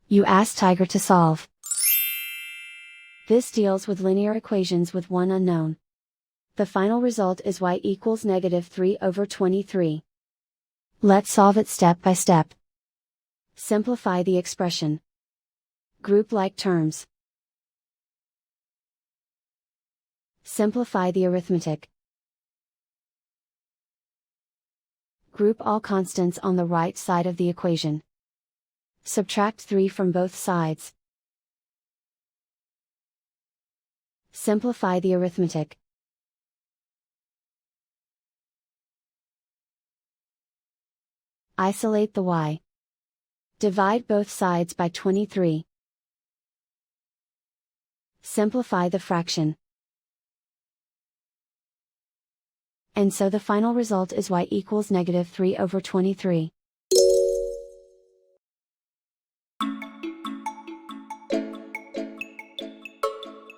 You ask Tiger to solve. This deals with linear equations with one unknown. The final result is y equals -3/23. Let's solve it step by step. Simplify the expression. Group like terms. Simplify the arithmetic. Group all constants on the right side of the equation. Subtract 3 from both sides. Simplify the arithmetic. Isolate the y. Divide both sides by 23. Simplify the fraction. And so the final result is y equals -3/23.